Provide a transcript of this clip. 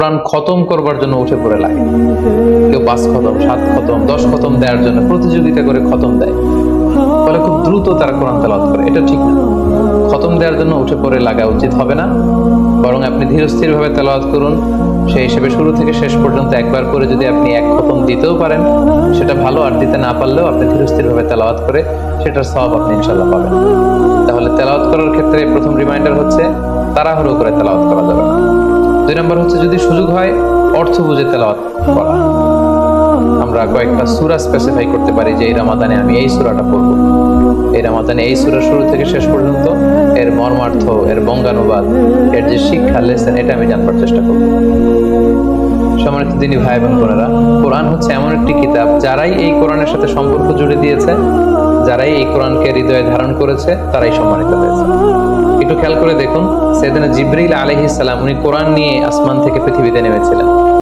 কোরআন খতম করবার জন্য উঠে পড়ে লাগে। কেউ 5 খতম, 7 খতম, 10 খতম দেওয়ার জন্য প্রতিযোগিতা করে খতম দেয়, ফলে খুব দ্রুত তারা কোরআন তেলাওয়াত করে। এটা ঠিক না। খতম দেওয়ার জন্য উঠে পড়ে লাগা উচিত হবে না, বরং আপনি ধীরস্থির ভাবে তেলাওয়াত করুন। সেই হিসেবে শুরু থেকে শেষ পর্যন্ত একবার করে যদি আপনি 1 খতম দিতেও পারেন সেটা ভালো, আর দিতে না পারলেও আপনি ধীরস্থির ভাবে তেলাওয়াত করে সেটার সওয়াব আপনি ইনশাআল্লাহ পাবেন। তাহলে তেলাওয়াত করার ক্ষেত্রে প্রথম রিমাইন্ডার হচ্ছে তাড়াহুড়ো করে তেলাওয়াত করা যাবে না। 2 নম্বর হচ্ছে যদি সুযোগ হয় অর্থ বুঝে তেলাওয়াত করা। আমরা কয়েকটা সূরা স্পেসিফাই করতে পারি যে এই রমাদানে আমি এই সূরাটা পড়ব, এই রমাদানে এই সূরা শুরু থেকে শেষ পর্যন্ত এর মর্মার্থ, এর বঙ্গানুবাদ, এর যে শিক্ষা লেসন, এটা আমি জানবার চেষ্টা করব। সম্মানিত দিনী ভাই এবং বোনেরা, কোরআন হচ্ছে এমন একটি কিতাব, যারাই এই কোরআনের সাথে সম্পর্ক জুড়ে দিয়েছে, যারাই এই কোরআনকে হৃদয়ে ধারণ করেছে, তারাই সম্মানিত হয়েছে। একটু খেয়াল করে দেখুন, সাইয়েদনা জিবরীল আলাইহিস সালাম উনি কোরআন নিয়ে আসমান থেকে পৃথিবীতে নেমেছিলেন।